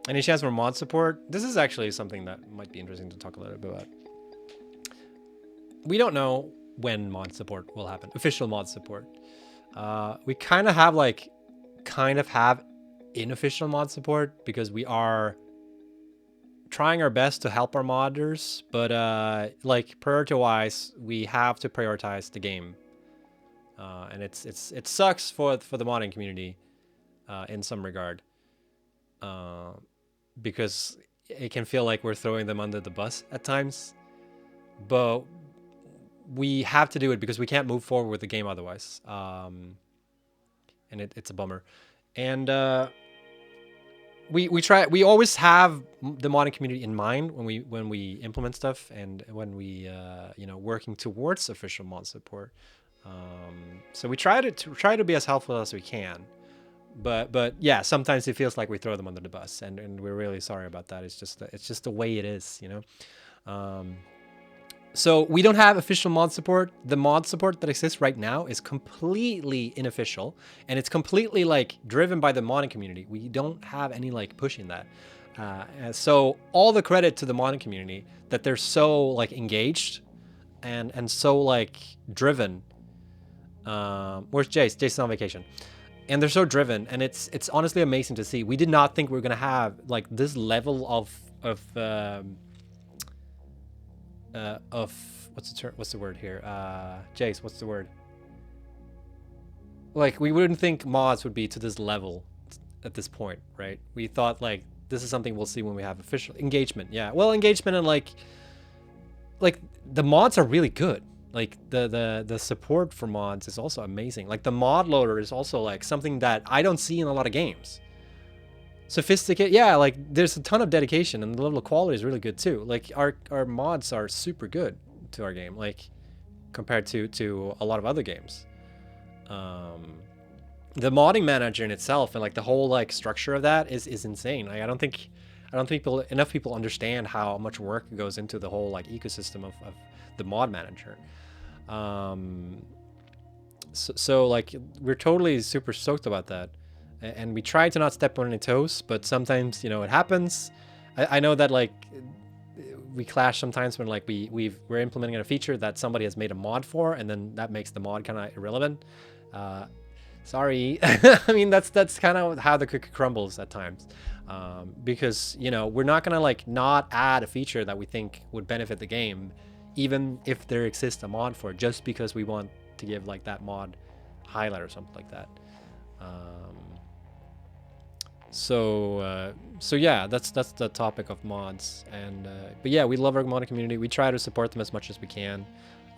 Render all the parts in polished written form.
Any chance for mod support? This is actually something that might be interesting to talk a little bit about. We don't know when mod support will happen, official mod support. We kind of have unofficial mod support because we are trying our best to help our modders, but like priority wise, we have to prioritize the game, and it sucks for the modding community in some regard, because it can feel like we're throwing them under the bus at times, but we have to do it because we can't move forward with the game otherwise, and it's a bummer, and we always have the modding community in mind when we implement stuff and when we working towards official mod support. So we try to be as helpful as we can, but yeah, sometimes it feels like we throw them under the bus, and we're really sorry about that. It's just the way it is, you know. So we don't have official mod support. The mod support that exists right now is completely unofficial, and it's completely like driven by the modding community. We don't have any like pushing that. So all the credit to the modding community that they're so like engaged and so like driven. Where's Jace? Jace's on vacation, and they're so driven, and it's honestly amazing to see. We did not think we were gonna have like this level of what's the term? What's the word here? Jace, what's the word? Like we wouldn't think mods would be to this level at this point, right? We thought like this is something we'll see when we have official engagement. Yeah, well, engagement and like the mods are really good. Like the support for mods is also amazing. Like the mod loader is also like something that I don't see in a lot of games. Sophisticated, yeah, like there's a ton of dedication and the level of quality is really good too. Like our mods are super good to our game, like compared to a lot of other games. The modding manager in itself and like the whole like structure of that is insane. Like I don't think enough people understand how much work goes into the whole like ecosystem of the mod manager. So like we're totally super stoked about that, and we try to not step on any toes, but sometimes it happens. I know that like we clash sometimes when like we're implementing a feature that somebody has made a mod for, and then that makes the mod kind of irrelevant. Sorry. I mean that's kind of how the cookie crumbles at times, because we're not gonna like not add a feature that we think would benefit the game, even if there exists a mod for it, just because we want to give like that mod highlight or something like that. So yeah, that's the topic of mods, and but yeah, we love our modding community. We try to support them as much as we can.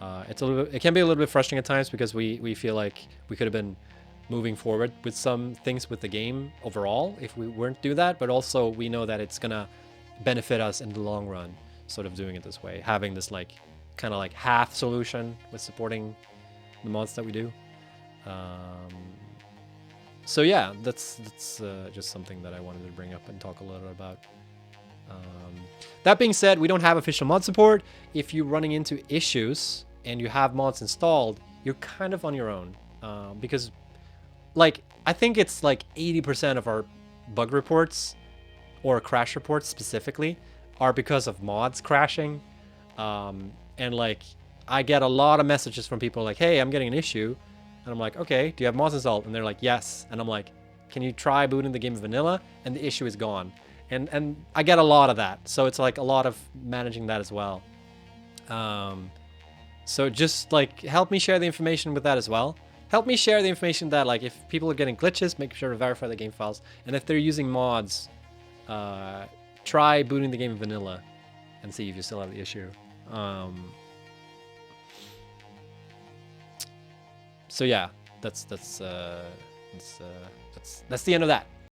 It can be a little bit frustrating at times because we feel like we could have been moving forward with some things with the game overall if we weren't do that, but also we know that it's gonna benefit us in the long run, sort of doing it this way, having this like kind of like half solution with supporting the mods that we do. So yeah, that's just something that I wanted to bring up and talk a little about. That being said, we don't have official mod support. If you're running into issues and you have mods installed, you're kind of on your own, because like I think it's like 80% of our bug reports or crash reports specifically are because of mods crashing. And like I get a lot of messages from people like, hey, I'm getting an issue. And I'm like, okay, do you have mods installed? And they're like, yes. And I'm like, can you try booting the game vanilla? And the issue is gone. And I get a lot of that. So it's like a lot of managing that as well. So just like help me share the information with that as well. Help me share the information that like if people are getting glitches, make sure to verify the game files. And if they're using mods, try booting the game in vanilla and see if you still have the issue. So yeah, that's the end of that.